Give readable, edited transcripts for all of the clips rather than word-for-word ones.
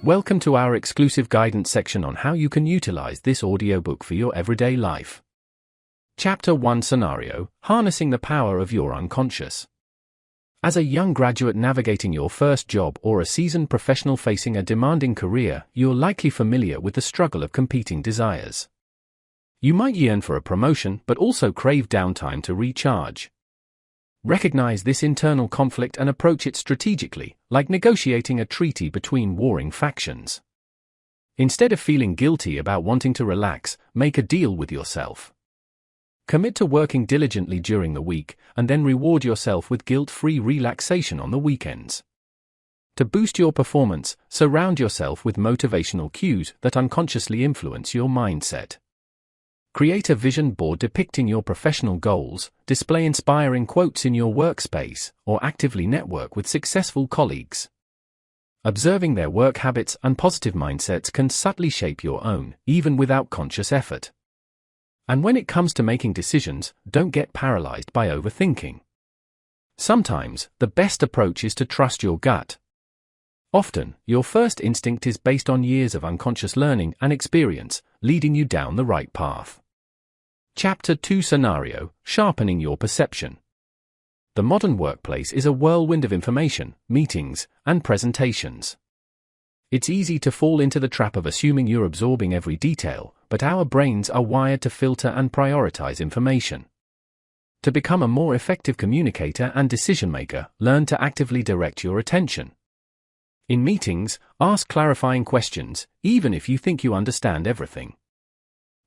Welcome to our exclusive guidance section on how you can utilize this audiobook for your everyday life. Chapter 1 Scenario: Harnessing the Power of Your Unconscious. As a young graduate navigating your first job or a seasoned professional facing a demanding career, you're likely familiar with the struggle of competing desires. You might yearn for a promotion but also crave downtime to recharge. Recognize this internal conflict and approach it strategically, like negotiating a treaty between warring factions. Instead of feeling guilty about wanting to relax, make a deal with yourself. Commit to working diligently during the week, and then reward yourself with guilt-free relaxation on the weekends. To boost your performance, surround yourself with motivational cues that unconsciously influence your mindset. Create a vision board depicting your professional goals, display inspiring quotes in your workspace, or actively network with successful colleagues. Observing their work habits and positive mindsets can subtly shape your own, even without conscious effort. And when it comes to making decisions, don't get paralyzed by overthinking. Sometimes, the best approach is to trust your gut. Often, your first instinct is based on years of unconscious learning and experience, leading you down the right path. Chapter 2 Scenario: Sharpening Your Perception. The modern workplace is a whirlwind of information, meetings, and presentations. It's easy to fall into the trap of assuming you're absorbing every detail, but our brains are wired to filter and prioritize information. To become a more effective communicator and decision-maker, learn to actively direct your attention. In meetings, ask clarifying questions, even if you think you understand everything.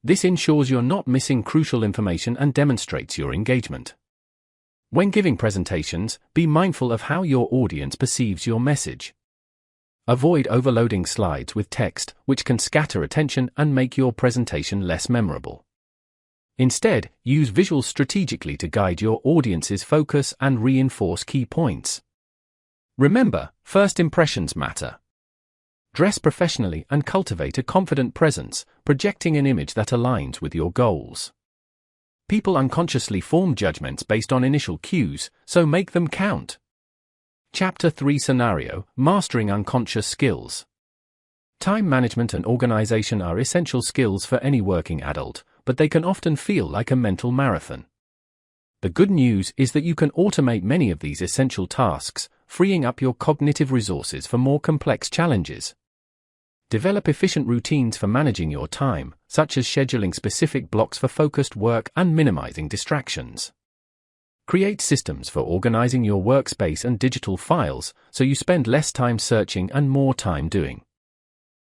This ensures you're not missing crucial information and demonstrates your engagement. When giving presentations, be mindful of how your audience perceives your message. Avoid overloading slides with text, which can scatter attention and make your presentation less memorable. Instead, use visuals strategically to guide your audience's focus and reinforce key points. Remember, first impressions matter. Dress professionally and cultivate a confident presence, projecting an image that aligns with your goals. People unconsciously form judgments based on initial cues, so make them count. Chapter 3 Scenario: Mastering Unconscious Skills. Time management and organization are essential skills for any working adult, but they can often feel like a mental marathon. The good news is that you can automate many of these essential tasks, freeing up your cognitive resources for more complex challenges. Develop efficient routines for managing your time, such as scheduling specific blocks for focused work and minimizing distractions. Create systems for organizing your workspace and digital files, so you spend less time searching and more time doing.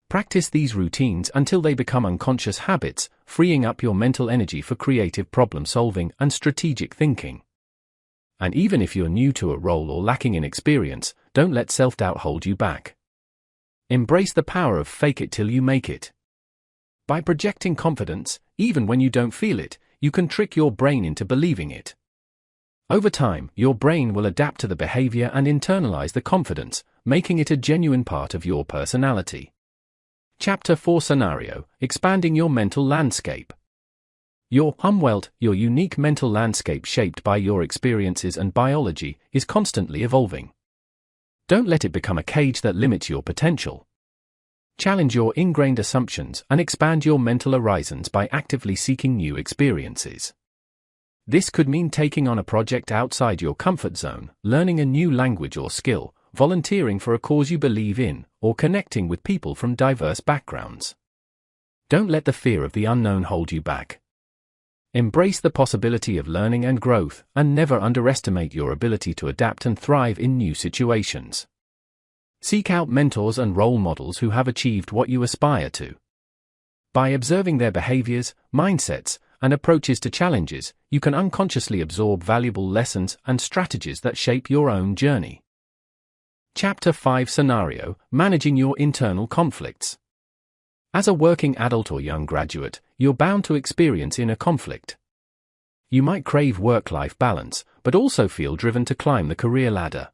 Practice these routines until they become unconscious habits, freeing up your mental energy for creative problem-solving and strategic thinking. And even if you're new to a role or lacking in experience, don't let self-doubt hold you back. Embrace the power of fake it till you make it. By projecting confidence, even when you don't feel it, you can trick your brain into believing it. Over time, your brain will adapt to the behavior and internalize the confidence, making it a genuine part of your personality. Chapter 4 Scenario: Expanding Your Mental Landscape. Your unique mental landscape, shaped by your experiences and biology, is constantly evolving. Don't let it become a cage that limits your potential. Challenge your ingrained assumptions and expand your mental horizons by actively seeking new experiences. This could mean taking on a project outside your comfort zone, learning a new language or skill, volunteering for a cause you believe in, or connecting with people from diverse backgrounds. Don't let the fear of the unknown hold you back. Embrace the possibility of learning and growth, and never underestimate your ability to adapt and thrive in new situations. Seek out mentors and role models who have achieved what you aspire to. By observing their behaviors, mindsets, and approaches to challenges, you can unconsciously absorb valuable lessons and strategies that shape your own journey. Chapter 5 Scenario: Managing Your Internal Conflicts. As a working adult or young graduate, you're bound to experience inner conflict. You might crave work-life balance, but also feel driven to climb the career ladder.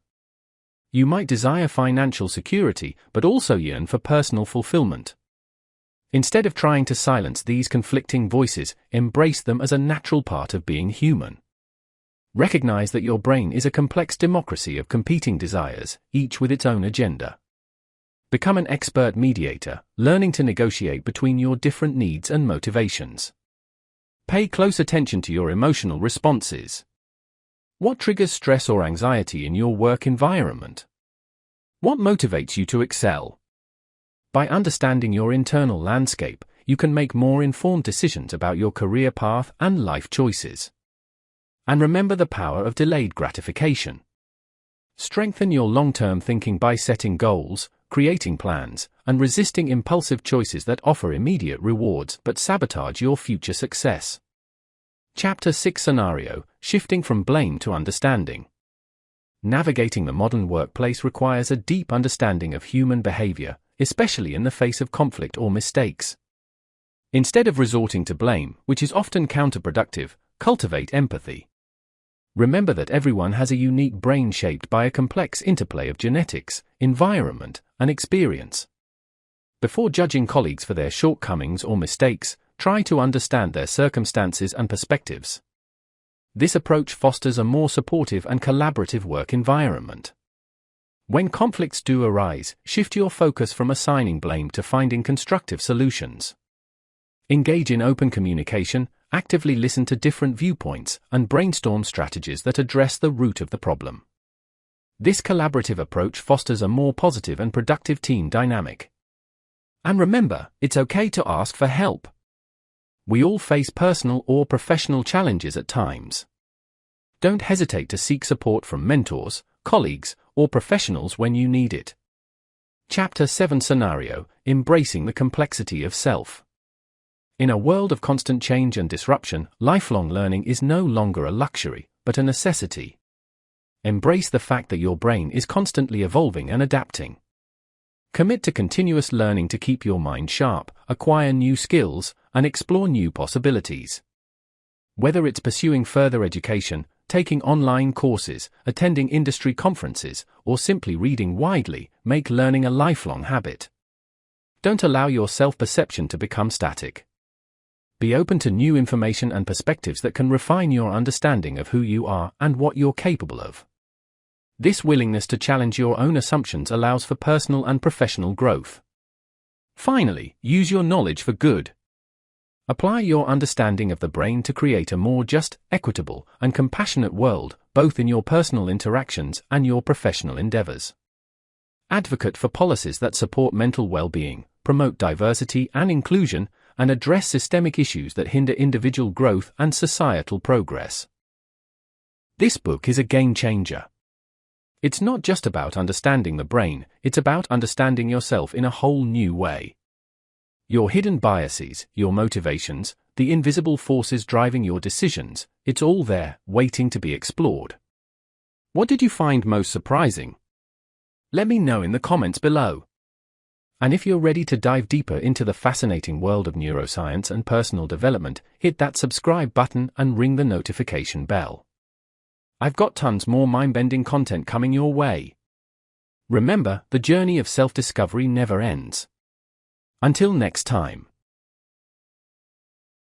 You might desire financial security, but also yearn for personal fulfillment. Instead of trying to silence these conflicting voices, embrace them as a natural part of being human. Recognize that your brain is a complex democracy of competing desires, each with its own agenda. Become an expert mediator, learning to negotiate between your different needs and motivations. Pay close attention to your emotional responses. What triggers stress or anxiety in your work environment? What motivates you to excel? By understanding your internal landscape, you can make more informed decisions about your career path and life choices. And remember the power of delayed gratification. Strengthen your long-term thinking by setting goals, creating plans, and resisting impulsive choices that offer immediate rewards but sabotage your future success. Chapter 6 Scenario: Shifting from Blame to Understanding. Navigating the modern workplace requires a deep understanding of human behavior, especially in the face of conflict or mistakes. Instead of resorting to blame, which is often counterproductive, cultivate empathy. Remember that everyone has a unique brain shaped by a complex interplay of genetics, environment, and experience. Before judging colleagues for their shortcomings or mistakes, try to understand their circumstances and perspectives. This approach fosters a more supportive and collaborative work environment. When conflicts do arise, shift your focus from assigning blame to finding constructive solutions. Engage in open communication, actively listen to different viewpoints, and brainstorm strategies that address the root of the problem. This collaborative approach fosters a more positive and productive team dynamic. And remember, it's okay to ask for help. We all face personal or professional challenges at times. Don't hesitate to seek support from mentors, colleagues, or professionals when you need it. Chapter 7 Scenario: Embracing the Complexity of Self. In a world of constant change and disruption, lifelong learning is no longer a luxury, but a necessity. Embrace the fact that your brain is constantly evolving and adapting. Commit to continuous learning to keep your mind sharp, acquire new skills, and explore new possibilities. Whether it's pursuing further education, taking online courses, attending industry conferences, or simply reading widely, make learning a lifelong habit. Don't allow your self-perception to become static. Be open to new information and perspectives that can refine your understanding of who you are and what you're capable of. This willingness to challenge your own assumptions allows for personal and professional growth. Finally, use your knowledge for good. Apply your understanding of the brain to create a more just, equitable, and compassionate world, both in your personal interactions and your professional endeavors. Advocate for policies that support mental well-being, promote diversity and inclusion, and address systemic issues that hinder individual growth and societal progress. This book is a game changer. It's not just about understanding the brain, it's about understanding yourself in a whole new way. Your hidden biases, your motivations, the invisible forces driving your decisions, it's all there, waiting to be explored. What did you find most surprising? Let me know in the comments below. And if you're ready to dive deeper into the fascinating world of neuroscience and personal development, hit that subscribe button and ring the notification bell. I've got tons more mind-bending content coming your way. Remember, the journey of self-discovery never ends. Until next time.